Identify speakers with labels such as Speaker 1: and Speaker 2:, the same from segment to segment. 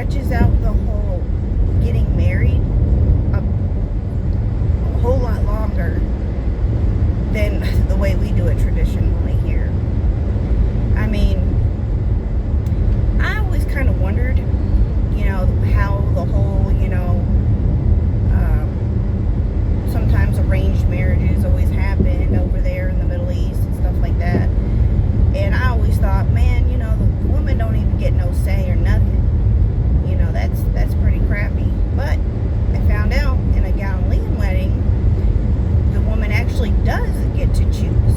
Speaker 1: stretches out the whole getting married a whole lot longer than the way we do it traditionally here. I mean, I always kind of wondered, how the whole, sometimes arranged marriages always happen over there in the Middle East and stuff like that. And I always thought, man, the women don't even get no say or nothing. That's pretty crappy. But I found out in a Gallean wedding, the woman actually does get to choose.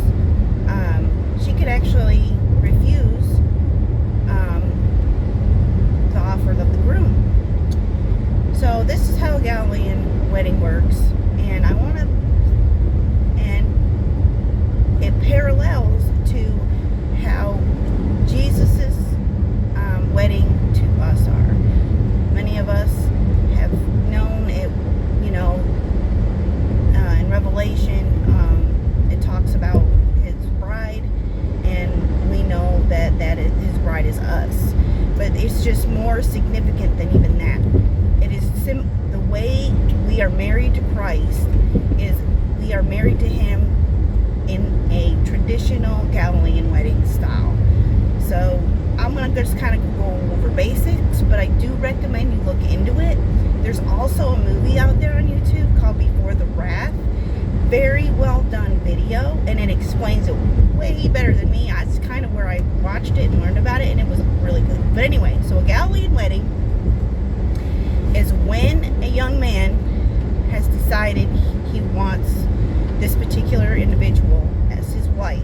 Speaker 1: She could actually refuse the offer of the groom. So this is how a Gallean wedding works, and it parallels to how Jesus's wedding to us are. Many of us have known it, in Revelation, it talks about his bride, and we know that his bride is us. But it's just more significant than even that. It is the way we are married to Christ is we are married to him in a traditional Gallean wedding style. So I'm going to just kind of go over basics, but I do recommend you look into it. There's also a movie out there on YouTube called Before the Wrath. Very well done video, and it explains it way better than me. That's kind of where I watched it and learned about it, and it was really good. But anyway, so a Gallean wedding is when a young man has decided he wants this particular individual as his wife.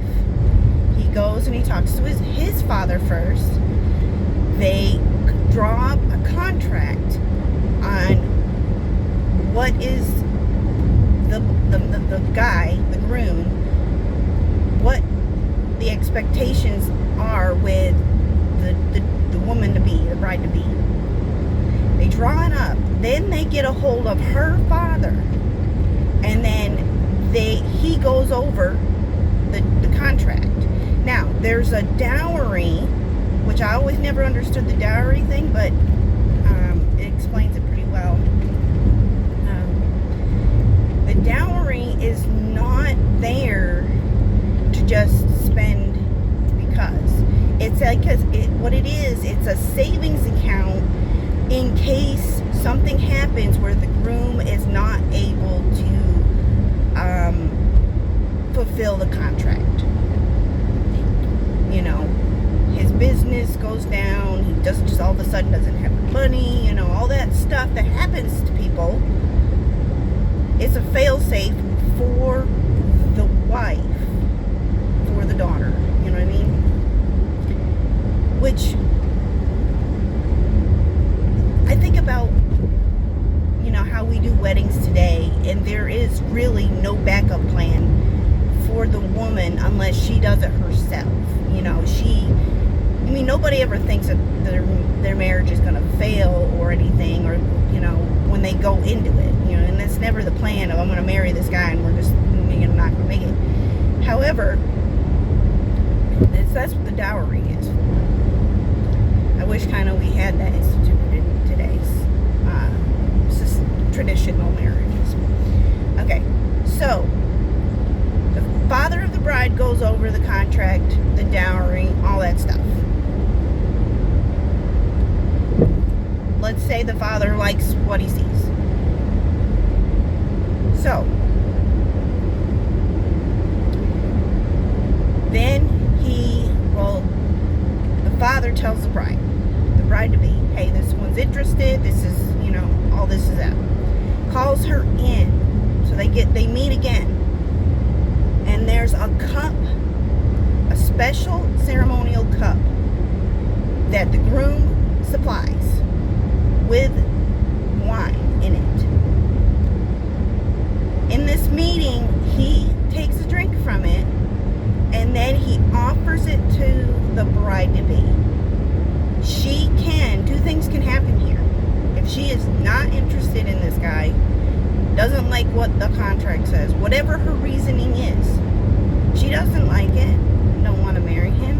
Speaker 1: He goes and he talks to his father first. They draw up a contract on what is the guy, the groom, what the expectations are with the woman to be, the bride to be. They draw it up. Then they get a hold of her father, and then he goes over the contract. Now, there's a dowry, which I always never understood the dowry thing, but it explains it pretty well. The dowry is not there to just spend because. It's like, what it is, it's a savings account in case something happens where the groom is not able to fulfill the contract. His business goes down, he just all of a sudden doesn't have the money, all that stuff that happens to people. It's a fail-safe for the wife, for the daughter, you know what I mean? Which I think about, how we do weddings today, and there is really no backup plan for the woman unless she does it herself. Nobody ever thinks that their marriage is going to fail or anything, or, when they go into it, and that's never the plan of, I'm going to marry this guy and we're just not going to make it. However, that's what the dowry is for. I wish we had that instituted in today's traditional marriages. Okay, so the father of the bride goes over the contract, the dowry, all that stuff. Let's say the father likes what he sees. So then the father tells the bride to be, hey, this one's interested, this is, all this is out. Calls her in, so they meet again, and there's a cup, a special ceremonial cup that the groom supplies with wine in it. In this meeting, he takes a drink from it, and then he offers it to the bride to be. Two things can happen here. If she is not interested in this guy, doesn't like what the contract says, whatever her reasoning is, she doesn't like it, don't want to marry him,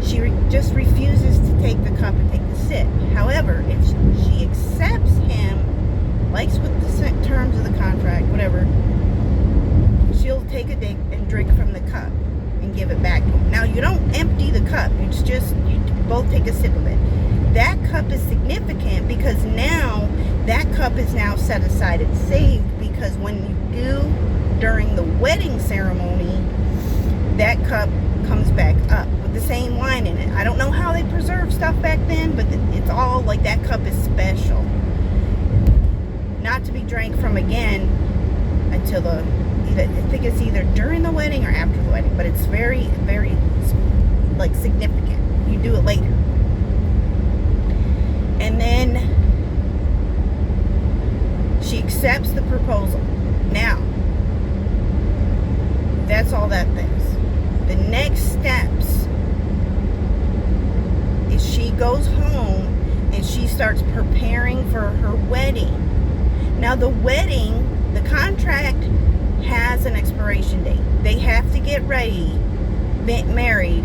Speaker 1: she just refuses to take the cup and take the sip. However, if Now, you don't empty the cup. It's just, you both take a sip of it. That cup is significant because now that cup is now set aside and saved, because when you do during the wedding ceremony, that cup comes back up with the same wine in it. I don't know how they preserve stuff back then, but it's all like that cup is special. Not to be drank from again until I think it's either during the wedding or after the wedding, but it's very, very like significant. You do it later. And then she accepts the proposal. Now, that's all that is. The next steps is she goes home and she starts preparing for her wedding. Now, the wedding, the contract has an expiration date. They have to get ready, married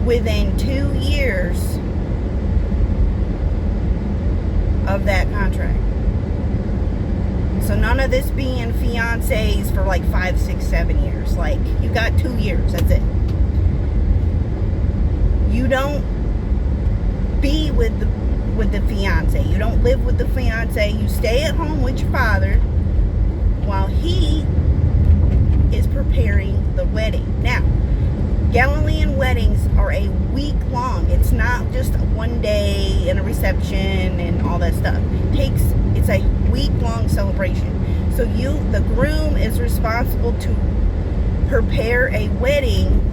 Speaker 1: within 2 years of that contract. So none of this being fiancés for like 5, 6, 7 years. Like, you got 2 years, that's it. You don't be with the fiance. You don't live with the fiance. You stay at home with your father while he is preparing the wedding. Now, Gallean weddings are a week long. It's not just one day and a reception and all that stuff. It's a week long celebration. So the groom is responsible to prepare a wedding.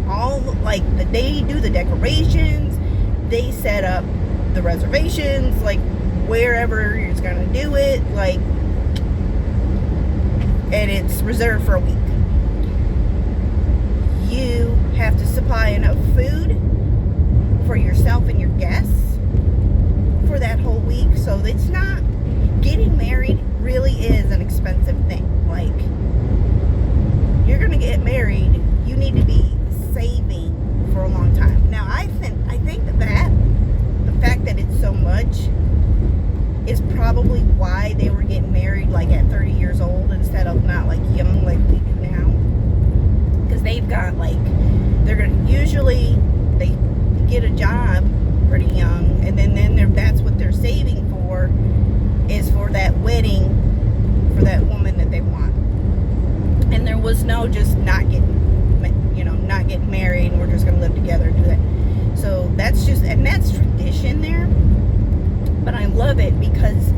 Speaker 1: All like the day you do the decorations, they set up the reservations, like wherever you're gonna do it, like, and it's reserved for a week. You have to supply enough food for yourself and your guests for that whole week. So it's not, getting married really is an expensive thing. Like, you're gonna get married, you need to be saving for a long time. Now, I think that the fact that it's so much is probably why they were getting married like at 30 years old instead of not like young like we do now. Because they've got like, usually they get a job pretty young, and then that's what they're saving for, is for that wedding for that woman that they want. And there was no just not getting married and we're just gonna live together and do that. So that's tradition there. But I love it because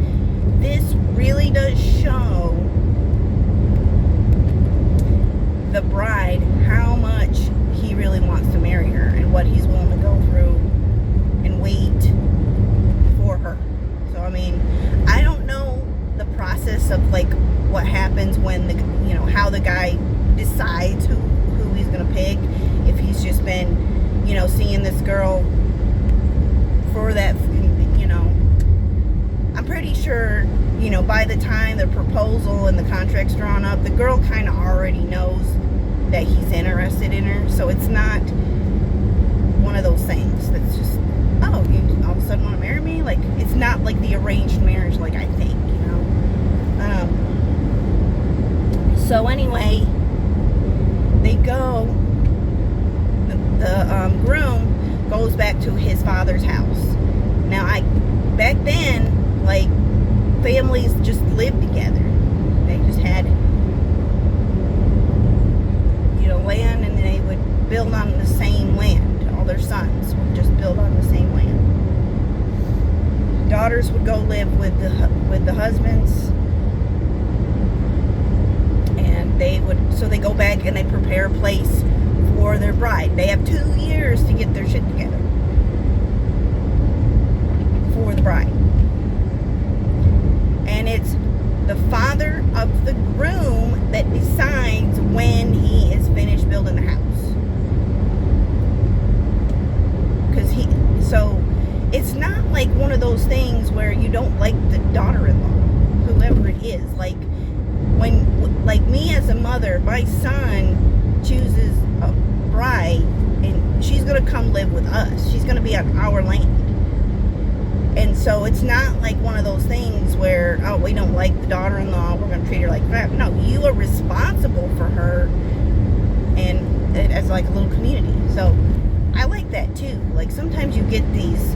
Speaker 1: this really does show the bride how much he really wants to marry her and what he's willing to go through and wait for her. So, I mean, I don't know the process of like what happens when how the guy decides who he's gonna pick. If he's just been, seeing this girl for that, I'm pretty sure, by the time the proposal and the contract's drawn up, the girl kind of already knows that he's interested in her. So it's not one of those things that's just, oh, you all of a sudden want to marry me? Like, it's not like the arranged marriage, like I think, So anyway, they go, the groom goes back to his father's house. Now, back then, like, families just lived together. They just had, land, and they would build on the same land. All their sons would just build on the same land. Daughters would go live with the husbands, and they go back and they prepare a place for their bride. They have 2 years to get their shit together for the bride. And it's the father of the groom that decides when he is finished building the house. So it's not like one of those things where you don't like the daughter-in-law, whoever it is. Like, like me as a mother, my son chooses a bride, and she's going to come live with us. She's going to be on our land. And so it's not like one of those things where, oh, we don't like the daughter-in-law, we're going to treat her like crap. No, you are responsible for her, and it as like a little community. So I like that too. Like sometimes you get these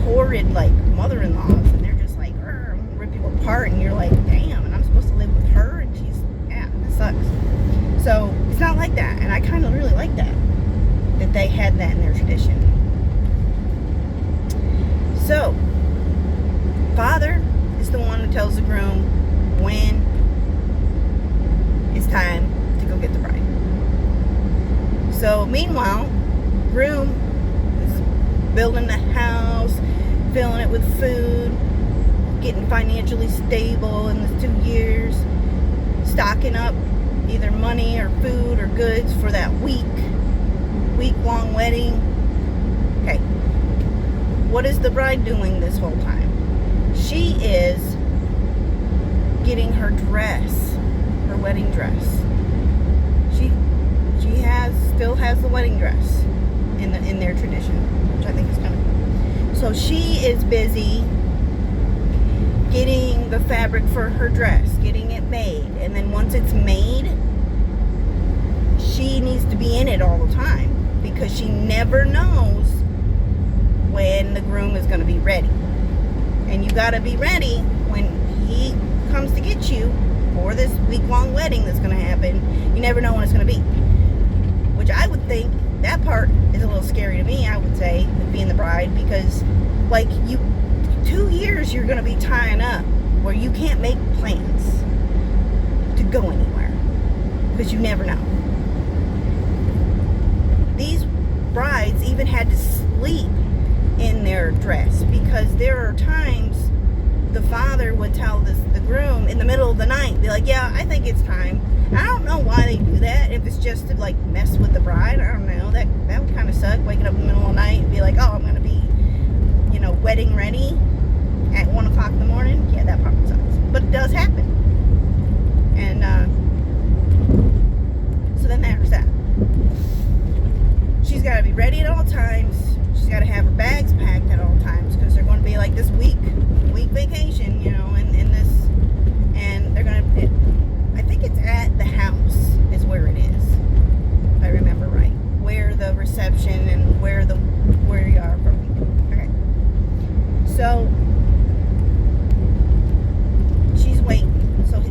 Speaker 1: horrid like mother-in-laws, and they're just like, I'm gonna rip you apart, and you're like, damn, and I'm supposed to live with her, and she's, yeah, that sucks. So it's not like that, and I kind of really like that they had that in their tradition. So father is the one who tells the groom when it's time to go get the bride. So meanwhile, groom is building the house, filling it with food, getting financially stable in the 2 years, stocking up either money or food or goods for that week-long wedding. Okay, what is the bride doing this whole time? She is getting her dress, her wedding dress. She still has the wedding dress in their tradition, which I think is kind of cool. So she is busy getting the fabric for her dress, getting it made, and then once it's made, she needs to be in it all the time because she never knows when the groom is going to be ready. And you got to be ready when he comes to get you for this week-long wedding that's going to happen. You never know when it's going to be. Which I would think that part is a little scary to me, I would say, with being the bride, because like 2 years you're going to be tying up where you can't make plans to go anywhere because you never know. These brides even had to sleep in their dress because there are times the father would tell the groom in the middle of the night, be like, yeah, I think it's time. I don't know why they do that. If it's just to like mess with the bride, I don't know. That would kind of suck, waking up in the middle of the night and be like, oh, I'm going to be, wedding ready at 1 o'clock in the morning. Yeah, that part sucks. But it does happen. And so then there's that. She's got to be ready at all times. She's got to have her bags packed at all times because they're going to be like this week vacation, in this, and they're going to, I think it's at the house is where it is, if I remember right, where the reception and where you are for a week. Okay. So she's waiting. So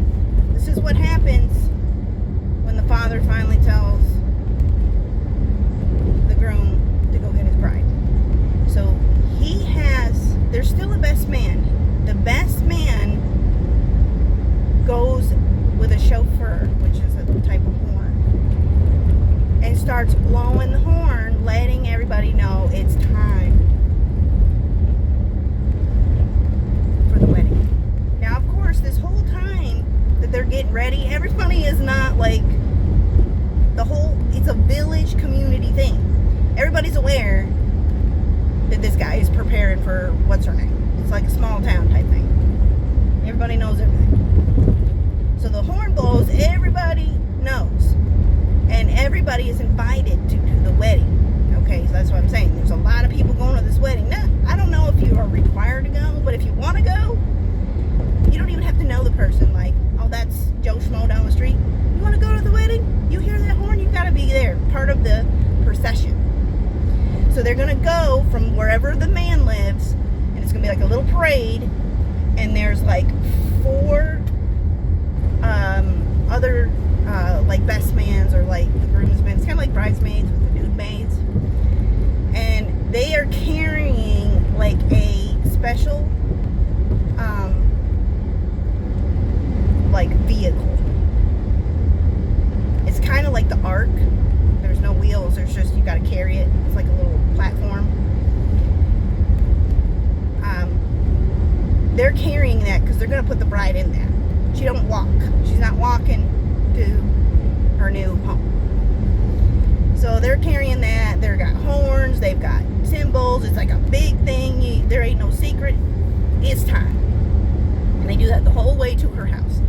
Speaker 1: this is what happens when the father finally tells the groom to go get his bride. So there's still a best man. The best man goes with a chauffeur, which is a type of horn, and starts blowing the horn, letting everybody know it's time for the wedding. Now, of course, this whole time that they're getting ready, everybody is not like it's a village community thing. Everybody's aware that this guy is preparing for what's her name. It's like a small town type thing. Everybody knows everything. So the horn blows, everybody knows. And everybody is invited to the wedding. Okay, so that's what I'm saying. There's a lot of people going to this wedding. Now, I don't know if you are required to go, but if you want to go, you don't even have to know the person. Like, oh, that's Joe Schmo down the street. You want to go to the wedding? You hear that horn? You've got to be there. Part of the procession. So they're going to go from wherever the man lives, and it's going to be like a little parade, and there's like 4 other like best mans or like the groomsmen. It's kind of like bridesmaids with the nude maids, and they are carrying like a special like vehicle. It's kind of like the Ark. There's no wheels, there's just, you gotta carry it. It's like a little platform. They're carrying that because they're gonna put the bride in there. She don't walk. She's not walking to her new home. So they're carrying that. They've got horns, they've got cymbals. It's like a big thing. There ain't no secret. It's time. And they do that the whole way to her house.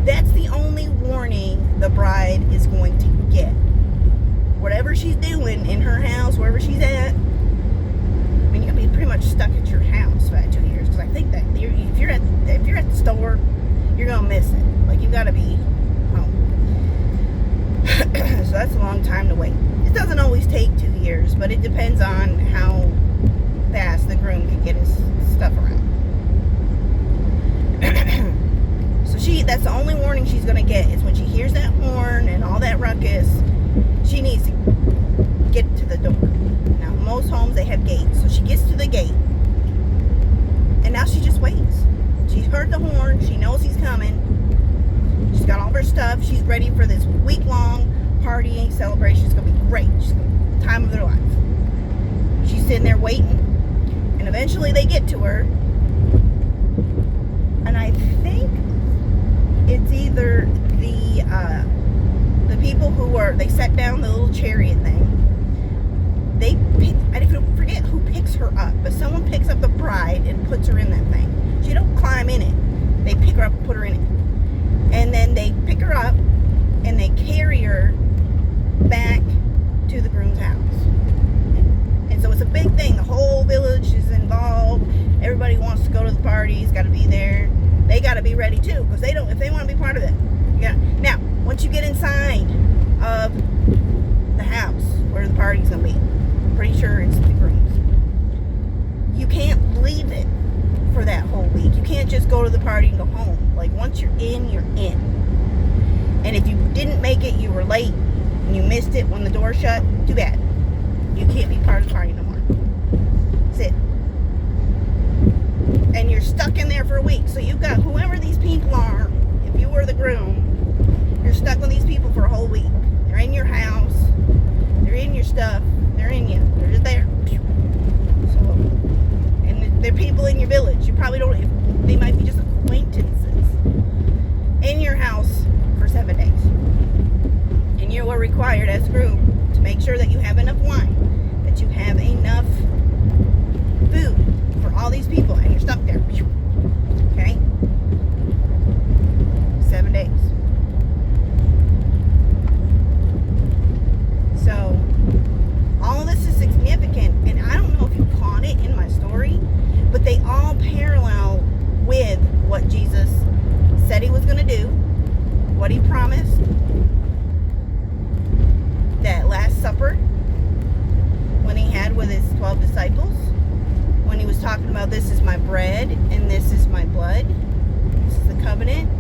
Speaker 1: That's the only warning the bride is going to get. Whatever she's doing in her house, wherever she's at, I mean, you're gonna be pretty much stuck at your house for that 2 years. Because I think that if you're at the store, you're gonna miss it. Like, you gotta be home. So that's a long time to wait. It doesn't always take 2 years, but it depends on how fast the groom can get his stuff around. So that's the only warning she's going to get, is when she hears that horn and all that ruckus, she needs to get to the door. Now, most homes, they have gates. So she gets to the gate, and now she just waits. She's heard the horn. She knows he's coming. She's got all of her stuff. She's ready for this week-long partying celebration. It's going to be great. Time of their life. She's sitting there waiting, and eventually they get to her. And I think it's either the people they set down the little chariot thing. I forget who picks her up, but someone picks up the bride and puts her in that thing. She don't climb in it. They pick her up and put her in it. And then they pick her up and they carry her back to the groom's house. And so it's a big thing. The whole village is involved. Everybody wants to go to the party. He's got to be there. They got to be ready too, because if they want to be part of it. Yeah. Now, once you get inside of the house where the party's going to be, I'm pretty sure it's the groom's. You can't leave it for that whole week. You can't just go to the party and go home. Like, once you're in, you're in. And if you didn't make it, you were late, and you missed it when the door shut, too bad. You can't be part of the party no more. That's it. And you're stuck in there for a week. So you've got whoever these people are, if you were the groom, you're stuck with these people for a whole week. They're in your house. They're in your stuff. They're in you. They're just there. So, and they're people in your village. You probably don't, they might be just acquaintances in your house for 7 days. And you are required as a groom to make sure that you have enough wine, that you have enough food for all these people, and you're stuck there. Okay? 7 days. So, all of this is significant, and I don't know if you caught it in my story, but they all parallel with what Jesus said he was going to do, what he promised, that Last Supper, when he had with his 12 disciples, when he was talking about, this is my bread and this is my blood, this is the covenant.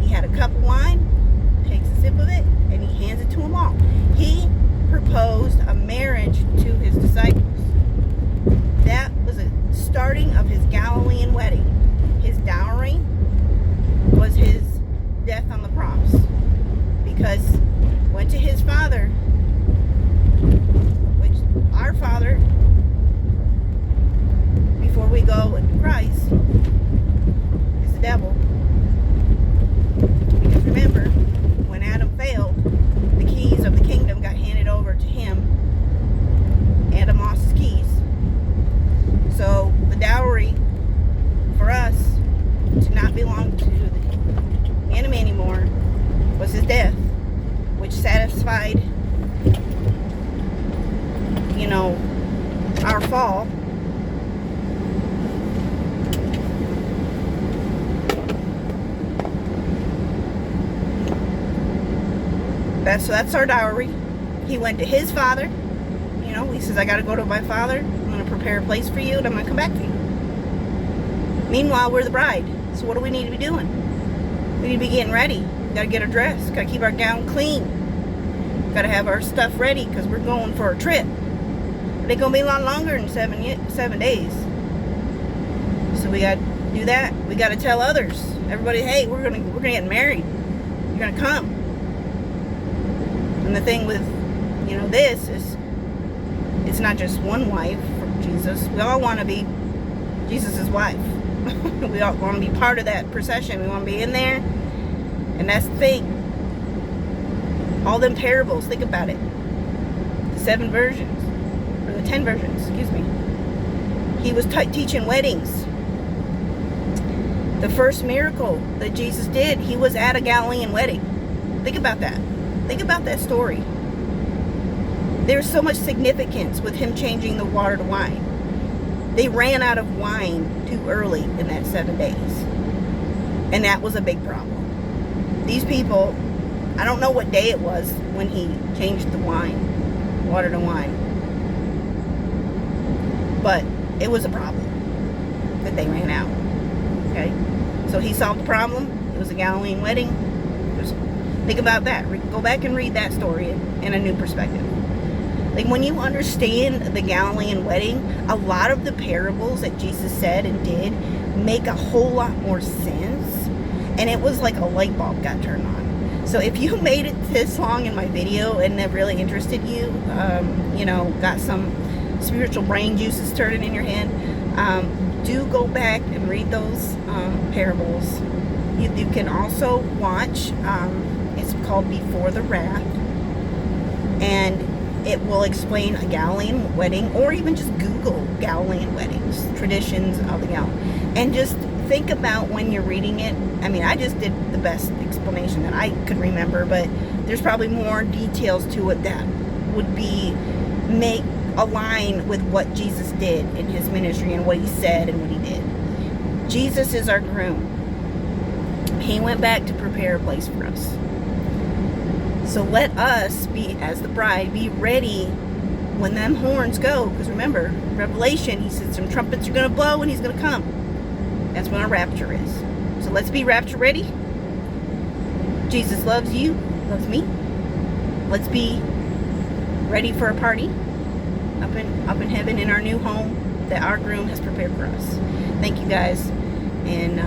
Speaker 1: He had a cup of wine, takes a sip of it, and he hands it to them all. He proposed a marriage to his disciples. That was a starting of his Galilean wedding. His dowry was his death on the cross, because went to his father, which our father, before we go in Christ, is the devil. Because remember, when Adam failed, the keys of the kingdom got handed over to him. Adam lost his keys. So the dowry for us to not belong to the enemy anymore was his death, which satisfied, our fall. That's our dowry. He went to his father. He says, I got to go to my father. I'm going to prepare a place for you, and I'm going to come back for you. Meanwhile, we're the bride. So what do we need to be doing? We need to be getting ready. We got to get our dress. Got to keep our gown clean. Got to have our stuff ready, because we're going for a trip. But it's going to be a lot longer than 7 days. So we got to do that. We got to tell others. Everybody, hey, we're gonna get married. You're going to come. And the thing with, this is, it's not just one wife for Jesus. We all want to be Jesus' wife. We all want to be part of that procession. We want to be in there. And that's the thing. All them parables, think about it. The 7 versions. Or the 10 versions, excuse me. He was teaching weddings. The first miracle that Jesus did, he was at a Gallean wedding. Think about that. Think about that story. There's so much significance with him changing the water to wine. They ran out of wine too early in that 7 days. And that was a big problem. These people I don't know what day it was when he changed the water to wine. But it was a problem that they ran out. Okay? So he solved the problem. It was a Gallean wedding. Think about that. Go back and read that story in a new perspective. Like, when you understand the Gallean wedding, a lot of the parables that Jesus said and did make a whole lot more sense. And it was like a light bulb got turned on. So if you made it this long in my video and that really interested you, you know, got some spiritual brain juices turning in your head, do go back and read those parables. You can also watch, it's called Before the Wrath, and it will explain a Gallean wedding, or even just Google Gallean weddings, traditions of the Gallean, and just think about when you're reading it. I mean, I just did the best explanation that I could remember, but there's probably more details to it that would be align with what Jesus did in his ministry and what he said and what he did. Jesus is our groom. He went back to prepare a place for us. So let us be, as the bride, be ready when them horns go. Because remember, Revelation, he said some trumpets are going to blow and he's going to come. That's when our rapture is. So let's be rapture ready. Jesus loves you, loves me. Let's be ready for a party up in heaven in our new home that our groom has prepared for us. Thank you guys, and